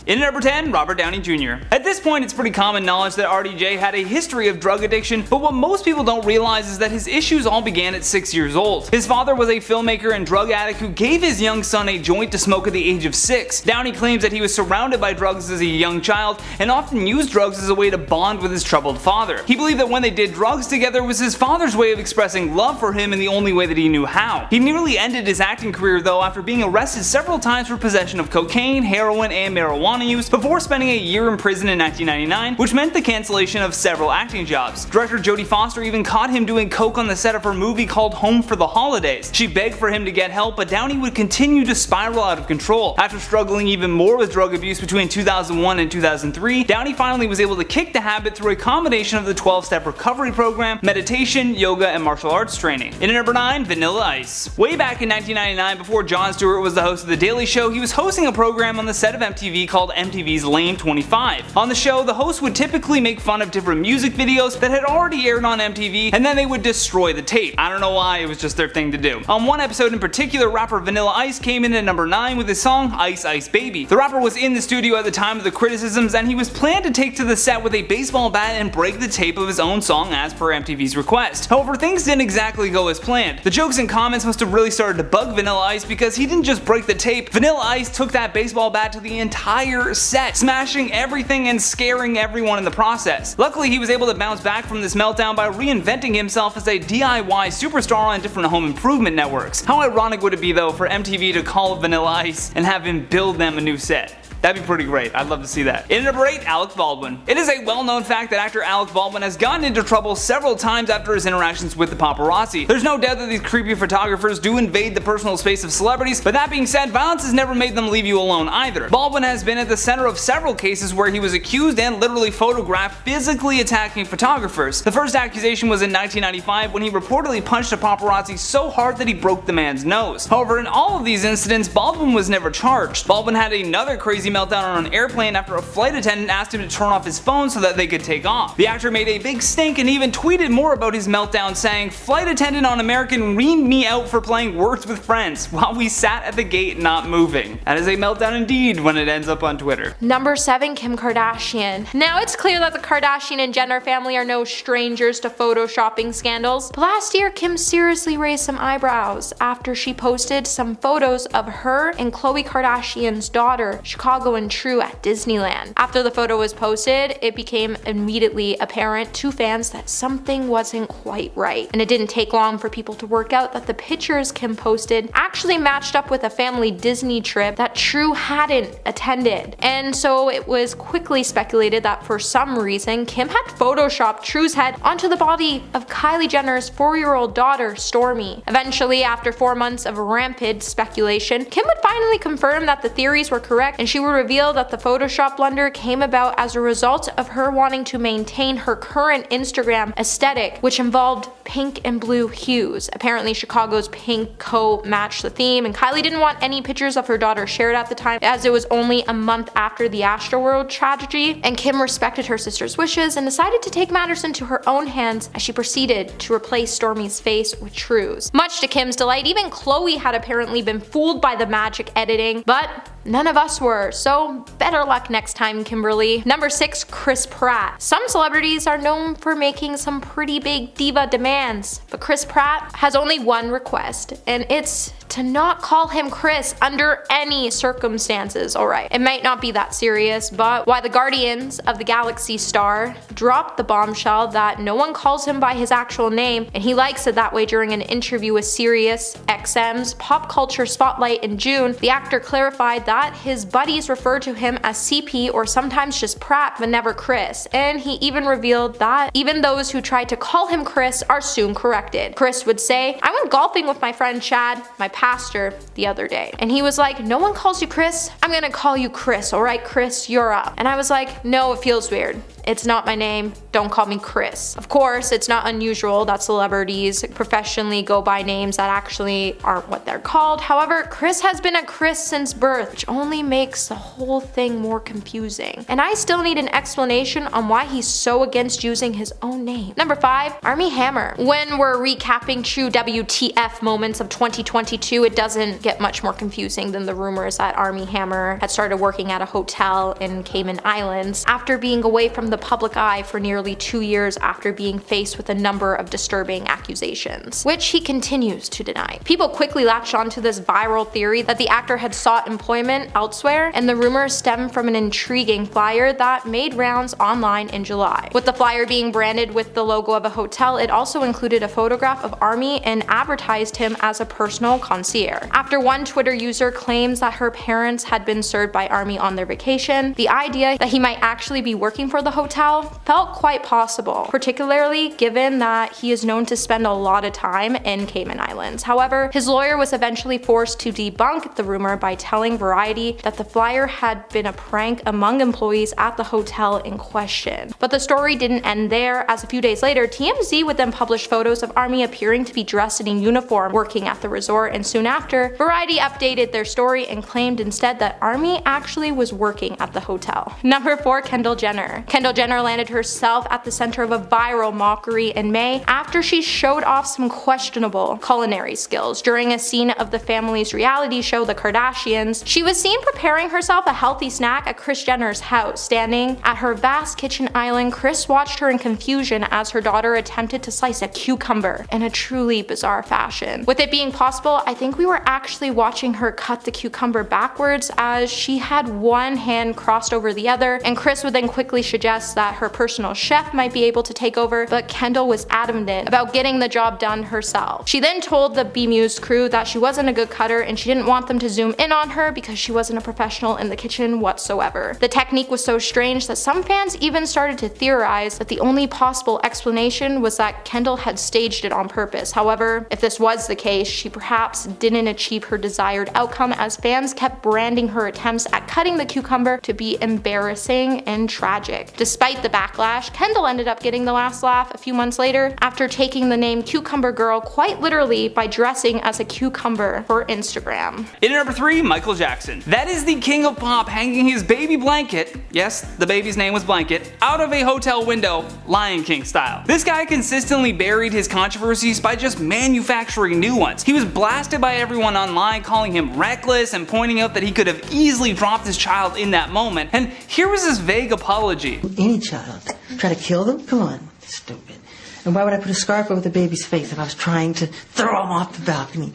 In at number 10, Robert Downey Jr. At this point, it's pretty common knowledge that RDJ had a history of drug addiction, but what most people don't realize is that his issues all began at 6 years old. His father was a filmmaker and drug addict who gave his young son a joint to smoke at the age of 6. Downey claims that he was surrounded by drugs as a young child and often used drugs as a way to bond with his troubled father. He believed that when they did drugs together was his father's way of expressing love for him in the only way that he knew how. He nearly ended his acting career though after being arrested several times for possession of cocaine, heroin, and marijuana use before spending a year in prison in 1999, which meant the cancellation of several acting jobs. Director Jodie Foster even caught him doing coke on the set of her movie called Home for the Holidays. She begged for him to get help, but Downey would continue to spiral out of control. After struggling even more with drug abuse between 2001 and 2003, Downey finally was able to kick the habit through a combination of the 12-step recovery program, meditation, yoga, and martial arts training. In at number 9, Vanilla Ice. Way back in 1999, before Jon Stewart was the host of The Daily Show, he was hosting a program on the set of MTV called MTV's Lane 25. On the show, the host would typically make fun of different music videos that had already aired on MTV, and then they would destroy the tape. I don't know why, it was just their thing to do. On one episode in particular, rapper Vanilla Ice came in at number 9 with his song Ice Ice Baby. The rapper was in the studio at the time of the criticisms, and he was planned to take to the set with a baseball bat and break the tape of his own song as per MTV's request. However, things didn't exactly go as planned. The jokes and comments must have really started to bug Vanilla Ice because he didn't just break the tape. Vanilla Ice took that baseball bat to the entire set, smashing everything and scaring everyone in the process. Luckily, he was able to bounce back from this meltdown by reinventing himself as a DIY superstar on different home improvement networks. How ironic would it be though for MTV to call Vanilla Ice and have him build them a new set? That'd be pretty great. I'd love to see that. In at number 8, Alec Baldwin. It is a well-known fact that actor Alec Baldwin has gotten into trouble several times after his interactions with the paparazzi. There's no doubt that these creepy photographers do invade the personal space of celebrities, but that being said, violence has never made them leave you alone either. Baldwin has been at the center of several cases where he was accused and literally photographed physically attacking photographers. The first accusation was in 1995 when he reportedly punched a paparazzi so hard that he broke the man's nose. However, in all of these incidents, Baldwin was never charged. Baldwin had another crazy meltdown on an airplane after a flight attendant asked him to turn off his phone so that they could take off. The actor made a big stink and even tweeted more about his meltdown, saying, "Flight attendant on American reamed me out for playing Words with Friends while we sat at the gate not moving." That is a meltdown indeed when it ends up on Twitter. Number 7, Kim Kardashian. Now it's clear that the Kardashian and Jenner family are no strangers to photoshopping scandals, but last year Kim seriously raised some eyebrows after she posted some photos of her and Khloe Kardashian's daughter, Chicago and True, at Disneyland. After the photo was posted, it became immediately apparent to fans that something wasn't quite right, and it didn't take long for people to work out that the pictures Kim posted actually matched up with a family Disney trip that True hadn't attended. And so it was quickly speculated that for some reason Kim had photoshopped True's head onto the body of Kylie Jenner's 4-year-old daughter, Stormi. Eventually, after 4 months of rampant speculation, Kim would finally confirm that the theories were correct, and she would reveal that the Photoshop blunder came about as a result of her wanting to maintain her current Instagram aesthetic, which involved pink and blue hues. Apparently, Chicago's pink coat matched the theme, and Kylie didn't want any pictures of her daughter shared at the time, as it was only a month after the Astroworld tragedy, and Kim respected her sister's wishes and decided to take matters into her own hands as she proceeded to replace Stormi's face with True's. Much to Kim's delight, even Khloe had apparently been fooled by the magic editing, but none of us were, so better luck next time, Kimberly. Number 6, Chris Pratt. Some celebrities are known for making some pretty big diva demands, but Chris Pratt has only one request, and it's to not call him Chris under any circumstances. Alright, it might not be that serious, but why the Guardians of the Galaxy star dropped the bombshell that no one calls him by his actual name, and he likes it that way during an interview with Sirius XM's Pop Culture Spotlight in June. The actor clarified that his buddies refer to him as CP or sometimes just Pratt but never Chris, and he even revealed that even those who try to call him Chris are soon corrected. Chris would say, "I went golfing with my friend Chad, my pastor, the other day, and he was like, 'No one calls you Chris, I'm gonna call you Chris, alright Chris, you're up.' And I was like, 'No, it feels weird.' It's not my name. Don't call me Chris. Of course, it's not unusual that celebrities professionally go by names that actually aren't what they're called. However, Chris has been a Chris since birth, which only makes the whole thing more confusing. And I still need an explanation on why he's so against using his own name. Number 5, Armie Hammer. When we're recapping true WTF moments of 2022, it doesn't get much more confusing than the rumors that Armie Hammer had started working at a hotel in Cayman Islands after being away from the public eye for nearly 2 years after being faced with a number of disturbing accusations, which he continues to deny. People quickly latched onto this viral theory that the actor had sought employment elsewhere, and the rumors stem from an intriguing flyer that made rounds online in July. With the flyer being branded with the logo of a hotel, it also included a photograph of Armie and advertised him as a personal concierge. After one Twitter user claims that her parents had been served by Armie on their vacation, the idea that he might actually be working for the hotel felt quite possible, particularly given that he is known to spend a lot of time in Cayman Islands. However, his lawyer was eventually forced to debunk the rumor by telling Variety that the flyer had been a prank among employees at the hotel in question. But the story didn't end there, as a few days later, TMZ would then publish photos of Armie appearing to be dressed in a uniform working at the resort, and soon after, Variety updated their story and claimed instead that Armie actually was working at the hotel. Number 4, Kendall Jenner. Kendall Jenner landed herself at the center of a viral mockery in May after she showed off some questionable culinary skills. During a scene of the family's reality show, The Kardashians, she was seen preparing herself a healthy snack at Kris Jenner's house. Standing at her vast kitchen island, Kris watched her in confusion as her daughter attempted to slice a cucumber in a truly bizarre fashion. With it being possible, I think we were actually watching her cut the cucumber backwards, as she had one hand crossed over the other, and Kris would then quickly suggest that her personal chef might be able to take over, but Kendall was adamant about getting the job done herself. She then told the Bemused crew that she wasn't a good cutter and she didn't want them to zoom in on her because she wasn't a professional in the kitchen whatsoever. The technique was so strange that some fans even started to theorize that the only possible explanation was that Kendall had staged it on purpose. However, if this was the case, she perhaps didn't achieve her desired outcome, as fans kept branding her attempts at cutting the cucumber to be embarrassing and tragic. Despite the backlash, Kendall ended up getting the last laugh a few months later after taking the name Cucumber Girl quite literally by dressing as a cucumber for Instagram. In at number 3, Michael Jackson. That is the king of pop hanging his baby blanket, yes, the baby's name was Blanket, out of a hotel window, Lion King style. This guy consistently buried his controversies by just manufacturing new ones. He was blasted by everyone online, calling him reckless and pointing out that he could have easily dropped his child in that moment. And here was his vague apology. Any child. Try to kill them? Come on. Stupid. And why would I put a scarf over the baby's face if I was trying to throw him off the balcony?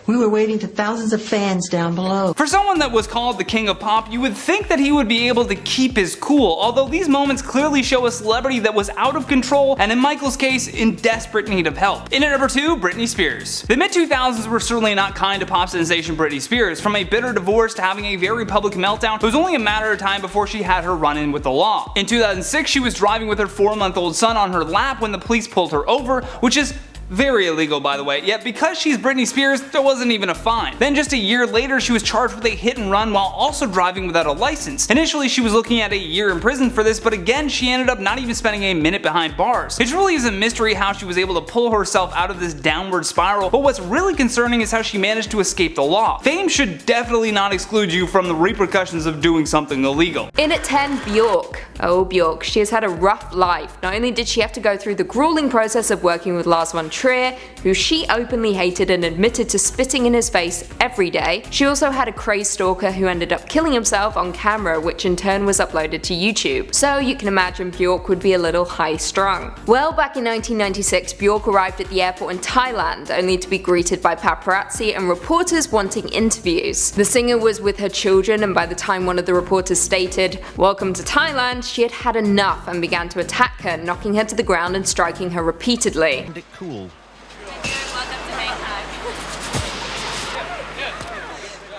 We were waiting to thousands of fans down below. For someone that was called the king of pop, you would think that he would be able to keep his cool, although these moments clearly show a celebrity that was out of control and in Michael's case, in desperate need of help. In at number 2, Britney Spears. The mid-2000s were certainly not kind to pop sensation Britney Spears. From a bitter divorce to having a very public meltdown, it was only a matter of time before she had her run-in with the law. In 2006, she was driving with her 4-month-old son on her lap when the police pulled her over, which is very illegal, by the way, yet because she's Britney Spears, there wasn't even a fine. Then just a year later, she was charged with a hit and run while also driving without a license. Initially, she was looking at a year in prison for this, but again, she ended up not even spending a minute behind bars. It really is a mystery how she was able to pull herself out of this downward spiral, but what's really concerning is how she managed to escape the law. Fame should definitely not exclude you from the repercussions of doing something illegal. In at 10, Bjork. Oh, Bjork, she has had a rough life. Not only did she have to go through the grueling process of working with Lars von Trier, who she openly hated and admitted to spitting in his face every day, she also had a crazed stalker who ended up killing himself on camera, which in turn was uploaded to YouTube. So you can imagine Bjork would be a little high-strung. Well, back in 1996, Bjork arrived at the airport in Thailand, only to be greeted by paparazzi and reporters wanting interviews. The singer was with her children, and by the time one of the reporters stated, "Welcome to Thailand," she had had enough and began to attack her, knocking her to the ground and striking her repeatedly. Cool.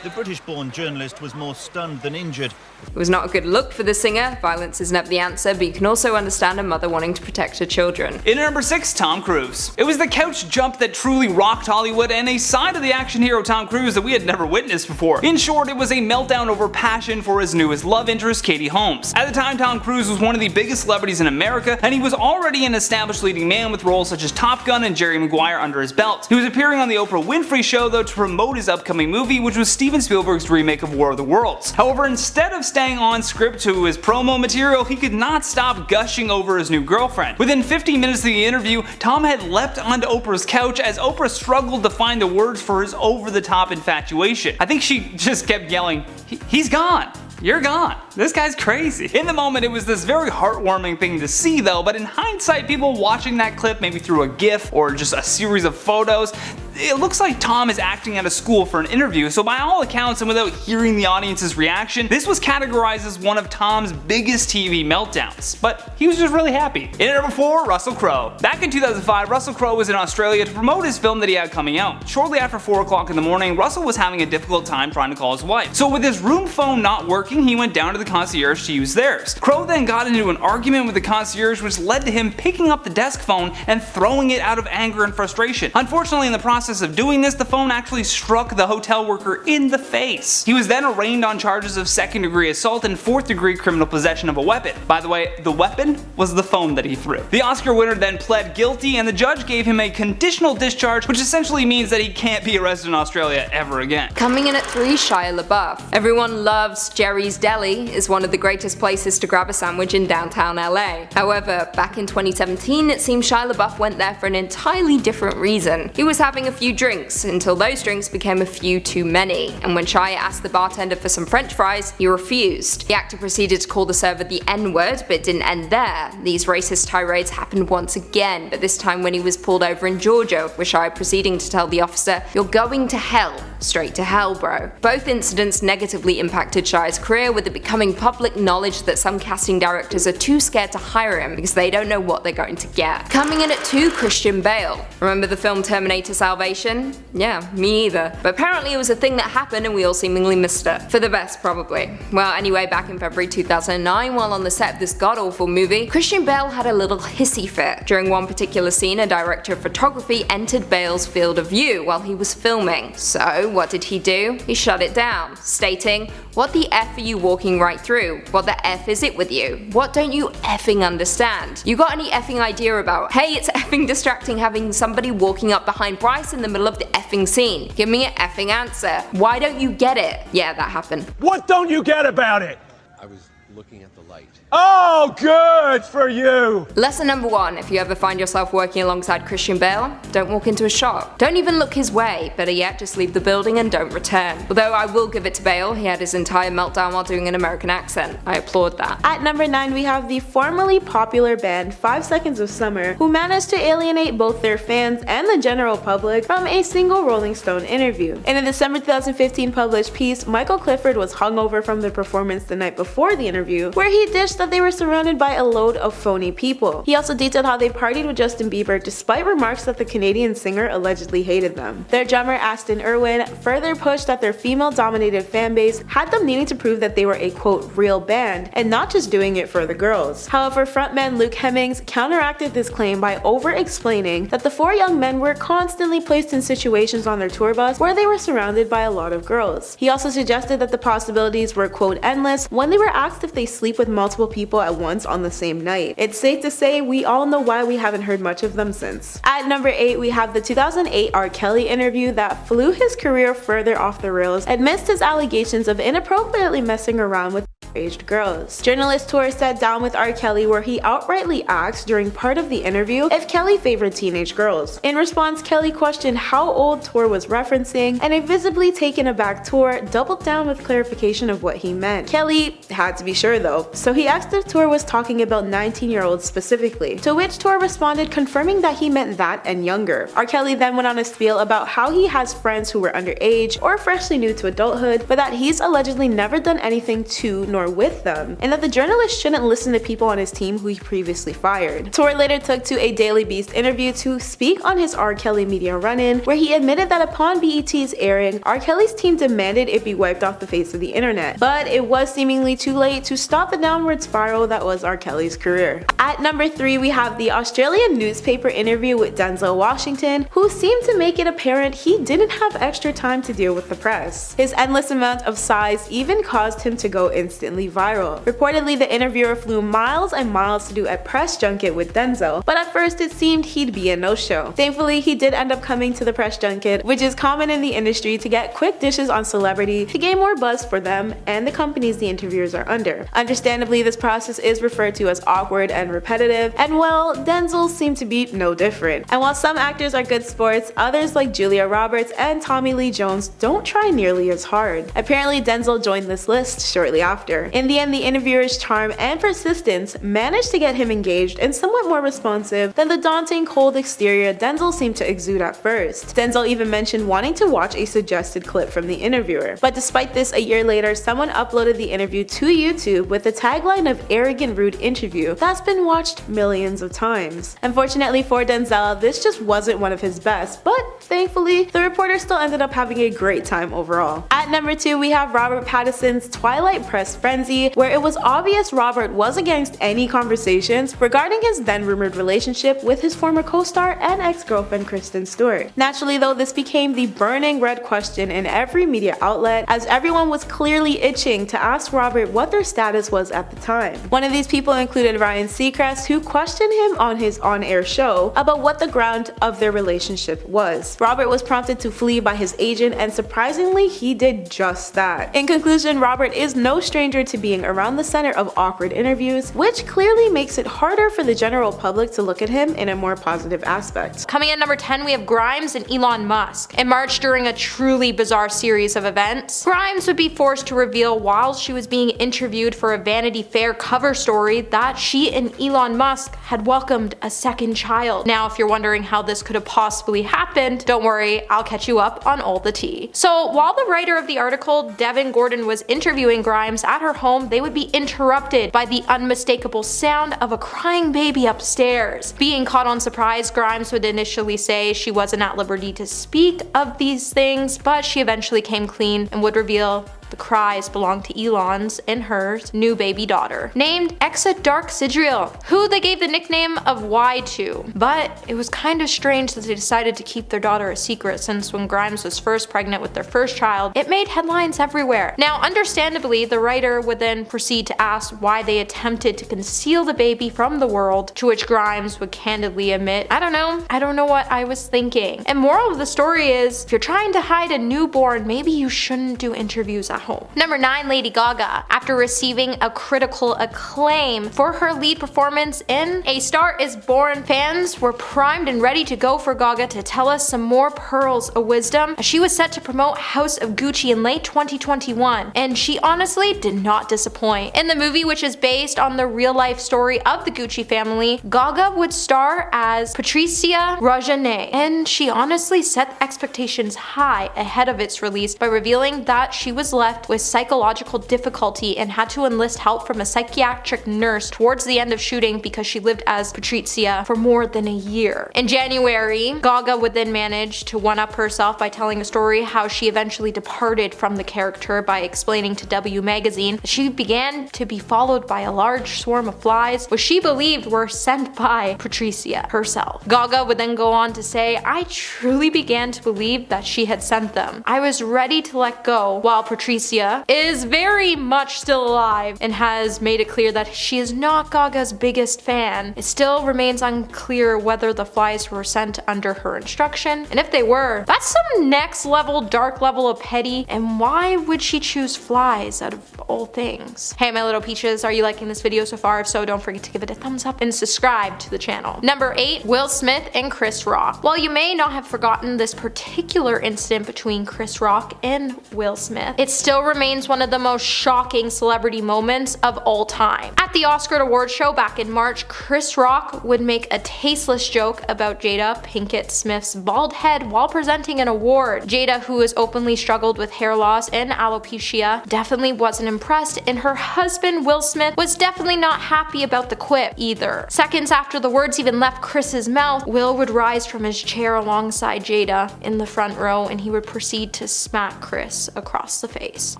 The British-born journalist was more stunned than injured. It was not a good look for the singer. Violence is never the answer, but you can also understand a mother wanting to protect her children. In at number 6, Tom Cruise. It was the couch jump that truly rocked Hollywood and a side of the action hero Tom Cruise that we had never witnessed before. In short, it was a meltdown over passion for his newest love interest, Katie Holmes. At the time, Tom Cruise was one of the biggest celebrities in America, and he was already an established leading man with roles such as Top Gun and Jerry Maguire under his belt. He was appearing on the Oprah Winfrey Show though to promote his upcoming movie, which was Steven Spielberg's remake of War of the Worlds. However, instead of staying on script to his promo material, he could not stop gushing over his new girlfriend. Within 15 minutes of the interview, Tom had leapt onto Oprah's couch as Oprah struggled to find the words for his over-the-top infatuation. I think she just kept yelling, "He's gone. You're gone. This guy's crazy." In the moment, it was this very heartwarming thing to see though, but in hindsight, people watching that clip maybe through a GIF or just a series of photos, it looks like Tom is acting at a school for an interview, so by all accounts and without hearing the audience's reaction, this was categorized as one of Tom's biggest TV meltdowns. But he was just really happy. In at number 4, Russell Crowe. Back in 2005, Russell Crowe was in Australia to promote his film that he had coming out. Shortly after 4 o'clock in the morning, Russell was having a difficult time trying to call his wife. So with his room phone not working, he went down to the concierge to use theirs. Crowe then got into an argument with the concierge, which led to him picking up the desk phone and throwing it out of anger and frustration. Unfortunately, in the process of doing this, the phone actually struck the hotel worker in the face. He was then arraigned on charges of 2nd-degree assault and 4th-degree criminal possession of a weapon. By the way, the weapon was the phone that he threw. The Oscar winner then pled guilty, and the judge gave him a conditional discharge, which essentially means that he can't be arrested in Australia ever again. Coming in at 3, Shia LaBeouf. Everyone loves Jerry's Deli, is one of the greatest places to grab a sandwich in downtown LA. However, back in 2017, it seems Shia LaBeouf went there for an entirely different reason. He was having a few drinks until those drinks became a few too many, and when Shia asked the bartender for some french fries, he refused. The actor proceeded to call the server the N-word, but it didn't end there. These racist tirades happened once again, but this time when he was pulled over in Georgia, with Shia proceeding to tell the officer, "You're going to hell. Straight to hell, bro." Both incidents negatively impacted Shia's career, with it becoming public knowledge that some casting directors are too scared to hire him because they don't know what they're going to get. Coming in at 2, Christian Bale. Remember the film Terminator Salvation? Yeah, me either. But apparently it was a thing that happened and we all seemingly missed it. For the best, probably. Well, anyway, back in February 2009, while on the set of this god-awful movie, Christian Bale had a little hissy fit. During one particular scene, a director of photography entered Bale's field of view while he was filming. So, what did he do? He shut it down, stating, "What the F are you walking right through? What the F is it with you? What don't you effing understand? You got any effing idea about, hey, it's effing distracting having somebody walking up behind Bryce in the middle of the effing scene? Give me an effing answer. Why don't you get it?" Yeah, that happened. What don't you get about it? I was looking at the light. Oh, good for you! Lesson number 1, if you ever find yourself working alongside Christian Bale, don't walk into a shop. Don't even look his way, better yet just leave the building and don't return. Although I will give it to Bale, he had his entire meltdown while doing an American accent. I applaud that. At number 9 we have the formerly popular band 5 Seconds of Summer, who managed to alienate both their fans and the general public from a single Rolling Stone interview. In a December 2015 published piece, Michael Clifford was hungover from the performance the night before the interview, where he dished that they were surrounded by a load of phony people. He also detailed how they partied with Justin Bieber despite remarks that the Canadian singer allegedly hated them. Their drummer Aston Irwin further pushed that their female-dominated fanbase had them needing to prove that they were a quote real band and not just doing it for the girls. However, frontman Luke Hemmings counteracted this claim by over-explaining that the 4 young men were constantly placed in situations on their tour bus where they were surrounded by a lot of girls. He also suggested that the possibilities were quote endless when they were asked if they sleep with multiple people at once on the same night. It's safe to say we all know why we haven't heard much of them since. At number 8 we have the 2008 R. Kelly interview that flew his career further off the rails amidst his allegations of inappropriately messing around with aged girls. Journalist Tour sat down with R. Kelly where he outrightly asked during part of the interview if Kelly favored teenage girls. In response, Kelly questioned how old Tour was referencing, and a visibly taken aback Tour doubled down with clarification of what he meant. Kelly had to be sure though, so he asked if Tour was talking about 19-year-olds specifically, to which Tour responded confirming that he meant that and younger. R. Kelly then went on a spiel about how he has friends who were underage or freshly new to adulthood, but that he's allegedly never done anything to nor more with them, and that the journalist shouldn't listen to people on his team who he previously fired. Tor later took to a Daily Beast interview to speak on his R. Kelly media run-in, where he admitted that upon BET's airing, R. Kelly's team demanded it be wiped off the face of the internet, but it was seemingly too late to stop the downward spiral that was R. Kelly's career. At number 3, we have the Australian newspaper interview with Denzel Washington, who seemed to make it apparent he didn't have extra time to deal with the press. His endless amount of sighs even caused him to go instantly viral. Reportedly, the interviewer flew miles and miles to do a press junket with Denzel, but at first it seemed he'd be a no-show. Thankfully, he did end up coming to the press junket, which is common in the industry to get quick dishes on celebrity to gain more buzz for them and the companies the interviewers are under. Understandably, this process is referred to as awkward and repetitive, and well, Denzel seemed to be no different. And while some actors are good sports, others like Julia Roberts and Tommy Lee Jones don't try nearly as hard. Apparently, Denzel joined this list shortly after. In the end, the interviewer's charm and persistence managed to get him engaged and somewhat more responsive than the daunting, cold exterior Denzel seemed to exude at first. Denzel even mentioned wanting to watch a suggested clip from the interviewer. But despite this, a year later, someone uploaded the interview to YouTube with the tagline of "arrogant rude interview" that's been watched millions of times. Unfortunately for Denzel, this just wasn't one of his best, but thankfully, the reporter still ended up having a great time overall. At number 2, we have Robert Pattison's Twilight press frenzy, where it was obvious Robert was against any conversations regarding his then rumored relationship with his former co-star and ex-girlfriend Kristen Stewart. Naturally though, this became the burning red question in every media outlet, as everyone was clearly itching to ask Robert what their status was at the time. One of these people included Ryan Seacrest, who questioned him on his on-air show about what the ground of their relationship was. Robert was prompted to flee by his agent, and surprisingly, he did just that. In conclusion, Robert is no stranger to being around the center of awkward interviews, which clearly makes it harder for the general public to look at him in a more positive aspect. Coming in number 10, we have Grimes and Elon Musk. In March, during a truly bizarre series of events, Grimes would be forced to reveal while she was being interviewed for a Vanity Fair cover story that she and Elon Musk had welcomed a second child. Now, if you're wondering how this could have possibly happened, don't worry, I'll catch you up on all the tea. So while the writer of the article, Devin Gordon, was interviewing Grimes at her home, they would be interrupted by the unmistakable sound of a crying baby upstairs. Being caught on surprise, Grimes would initially say she wasn't at liberty to speak of these things, but she eventually came clean and would reveal the cries belonged to Elon's and her new baby daughter, named Exa Dark Sidriel, who they gave the nickname of Y to. But it was kind of strange that they decided to keep their daughter a secret, since when Grimes was first pregnant with their first child, it made headlines everywhere. Now, understandably, the writer would then proceed to ask why they attempted to conceal the baby from the world, to which Grimes would candidly admit, I don't know what I was thinking. And moral of the story is, if you're trying to hide a newborn, maybe you shouldn't do interviews at home. Number 9, Lady Gaga. After receiving a critical acclaim for her lead performance in A Star Is Born, fans were primed and ready to go for Gaga to tell us some more pearls of wisdom, as she was set to promote House of Gucci in late 2021, and she honestly did not disappoint. In the movie, which is based on the real-life story of the Gucci family, Gaga would star as Patricia Rajané, and she honestly set expectations high ahead of its release by revealing that she was left with psychological difficulty and had to enlist help from a psychiatric nurse towards the end of shooting because she lived as Patricia for more than a year. In January, Gaga would then manage to one-up herself by telling a story how she eventually departed from the character by explaining to W Magazine that she began to be followed by a large swarm of flies, which she believed were sent by Patricia herself. Gaga would then go on to say, I truly began to believe that she had sent them. I was ready to let go, while Patricia is very much still alive and has made it clear that she is not Gaga's biggest fan. It still remains unclear whether the flies were sent under her instruction, and if they were, that's some next level dark level of petty, and why would she choose flies out of all things? Hey my little peaches, are you liking this video so far? If so, don't forget to give it a thumbs up and subscribe to the channel. Number 8, Will Smith and Chris Rock. While you may not have forgotten this particular incident between Chris Rock and Will Smith, it still remains one of the most shocking celebrity moments of all time. At the Oscar Awards show back in March, Chris Rock would make a tasteless joke about Jada Pinkett Smith's bald head while presenting an award. Jada, who has openly struggled with hair loss and alopecia, definitely wasn't impressed, and her husband Will Smith was definitely not happy about the quip either. Seconds after the words even left Chris's mouth, Will would rise from his chair alongside Jada in the front row, and he would proceed to smack Chris across the face.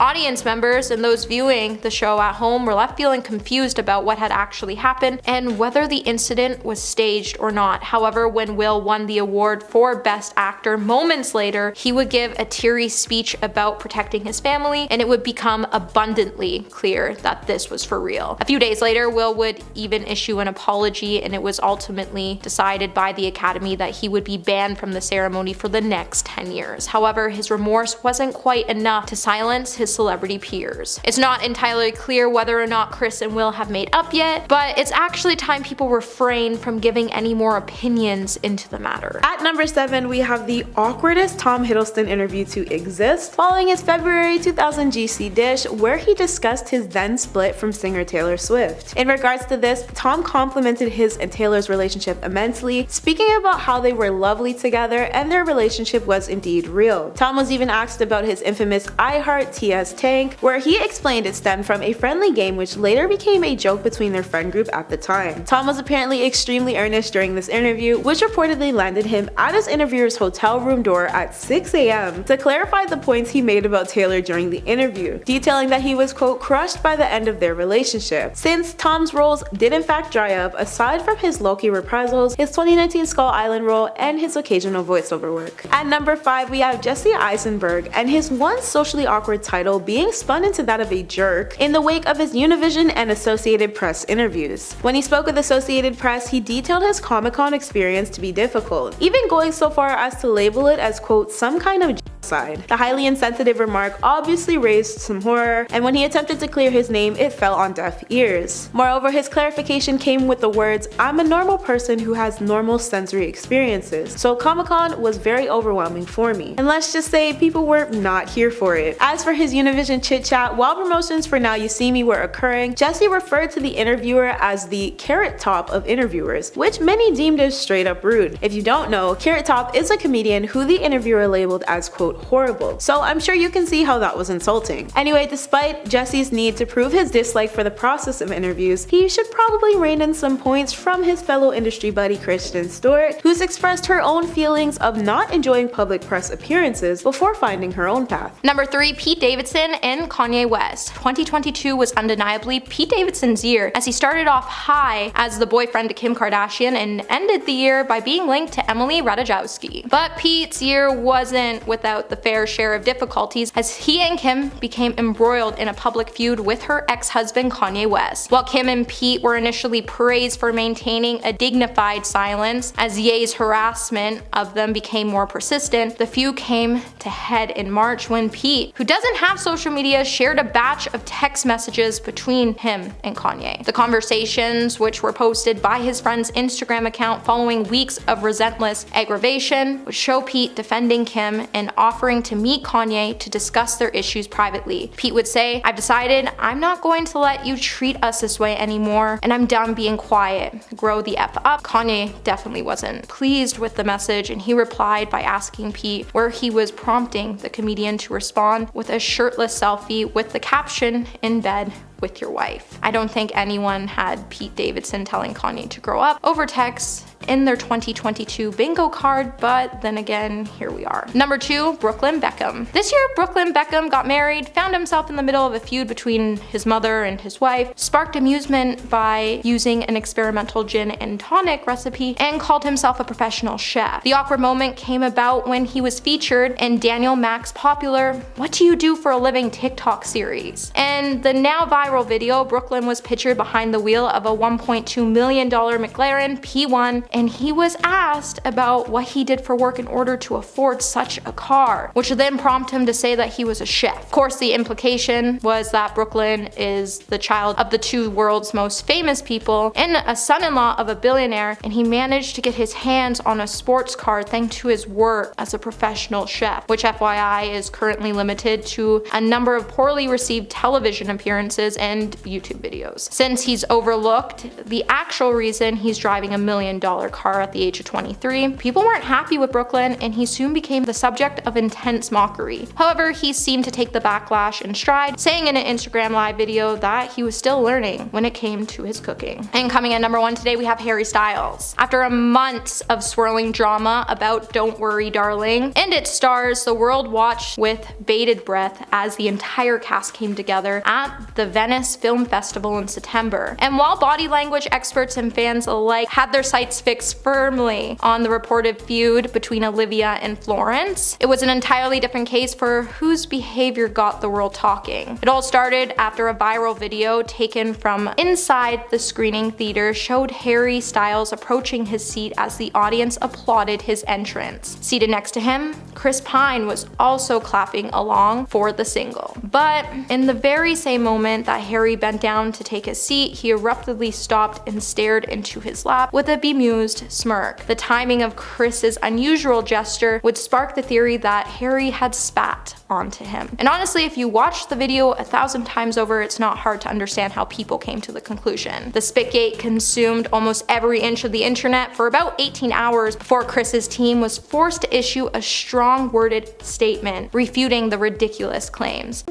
Audience members and those viewing the show at home were left feeling confused about what had actually happened and whether the incident was staged or not. However, when Will won the award for Best Actor, moments later, he would give a teary speech about protecting his family, and it would become abundantly clear that this was for real. A few days later, Will would even issue an apology, and it was ultimately decided by the Academy that he would be banned from the ceremony for the next 10 years. However, his remorse wasn't quite enough to silence his celebrity peers. It's not entirely clear whether or not Chris and Will have made up yet, but it's actually time people refrain from giving any more opinions into the matter. At number 7, we have the awkwardest Tom Hiddleston interview to exist, following his February 2000 GC dish where he discussed his then split from singer Taylor Swift. In regards to this, Tom complimented his and Taylor's relationship immensely, speaking about how they were lovely together and their relationship was indeed real. Tom was even asked about his infamous I Heart TS tank, where he explained it stemmed from a friendly game which later became a joke between their friend group at the time. Tom was apparently extremely earnest during this interview, which reportedly landed him at his interviewer's hotel room door at 6 a.m. to clarify the points he made about Taylor during the interview, detailing that he was quote crushed by the end of their relationship. Since Tom's roles did in fact dry up, aside from his Loki reprisals, his 2019 Skull Island role, and his occasional voiceover work. At number 5, we have Jesse Eisenberg and his once socially awkward title being spun into that of a jerk in the wake of his Univision and Associated Press interviews. When he spoke with Associated Press, he detailed his Comic-Con experience to be difficult, even going so far as to label it as quote some kind of side. The highly insensitive remark obviously raised some horror, and when he attempted to clear his name, it fell on deaf ears. Moreover, his clarification came with the words, "I'm a normal person who has normal sensory experiences, so Comic-Con was very overwhelming for me." And let's just say people were not here for it. As for his Univision chit-chat, while promotions for Now You See Me were occurring, Jesse referred to the interviewer as the Carrot Top of interviewers, which many deemed as straight up rude. If you don't know, Carrot Top is a comedian who the interviewer labeled as quote horrible, so I'm sure you can see how that was insulting. Anyway, despite Jesse's need to prove his dislike for the process of interviews, he should probably rein in some points from his fellow industry buddy Kristen Stewart, who's expressed her own feelings of not enjoying public press appearances before finding her own path. Number 3, Pete Davidson and Kanye West. 2022 was undeniably Pete Davidson's year, as he started off high as the boyfriend to Kim Kardashian and ended the year by being linked to Emily Ratajkowski. But Pete's year wasn't without the fair share of difficulties, as he and Kim became embroiled in a public feud with her ex-husband Kanye West. While Kim and Pete were initially praised for maintaining a dignified silence, as Ye's harassment of them became more persistent, the feud came to head in March when Pete, who doesn't have social media, shared a batch of text messages between him and Kanye. The conversations, which were posted by his friend's Instagram account following weeks of relentless aggravation, would show Pete defending Kim and offering to meet Kanye to discuss their issues privately. Pete would say, "I've decided I'm not going to let you treat us this way anymore, and I'm done being quiet. Grow the F up." Kanye definitely wasn't pleased with the message, and he replied by asking Pete where he was, prompting the comedian to respond with a shirtless selfie with the caption, "In bed with your wife." I don't think anyone had Pete Davidson telling Kanye to grow up over text in their 2022 bingo card, but then again, here we are. Number 2, Brooklyn Beckham. This year, Brooklyn Beckham got married, found himself in the middle of a feud between his mother and his wife, sparked amusement by using an experimental gin and tonic recipe, and called himself a professional chef. The awkward moment came about when he was featured in Daniel Mack's popular "What Do You Do for a Living" TikTok series. And the now viral video, Brooklyn was pictured behind the wheel of a $1.2 million McLaren P1, and he was asked about what he did for work in order to afford such a car, which would then prompt him to say that he was a chef. Of course, the implication was that Brooklyn is the child of the two world's most famous people and a son-in-law of a billionaire, and he managed to get his hands on a sports car thanks to his work as a professional chef, which FYI is currently limited to a number of poorly received television appearances and YouTube videos, since he's overlooked the actual reason he's driving $1 million car at the age of 23. People weren't happy with Brooklyn, and he soon became the subject of intense mockery. However, he seemed to take the backlash in stride, saying in an Instagram live video that he was still learning when it came to his cooking. And coming at number 1 today, we have Harry Styles. After a month of swirling drama about Don't Worry Darling and its stars, the world watched with bated breath as the entire cast came together at the Venice Film Festival in September. And while body language experts and fans alike had their sights fixed firmly on the reported feud between Olivia and Florence, it was an entirely different case for whose behavior got the world talking. It all started after a viral video taken from inside the screening theater showed Harry Styles approaching his seat as the audience applauded his entrance. Seated next to him, Chris Pine was also clapping along for the single. But in the very same moment that Harry bent down to take his seat, he abruptly stopped and stared into his lap with a bemused smirk. The timing of Chris's unusual gesture would spark the theory that Harry had spat onto him. And honestly, if you watch the video 1,000 times over, it's not hard to understand how people came to the conclusion. The Spitgate consumed almost every inch of the internet for about 18 hours before Chris's team was forced to issue a strong-worded statement refuting the ridiculous claims.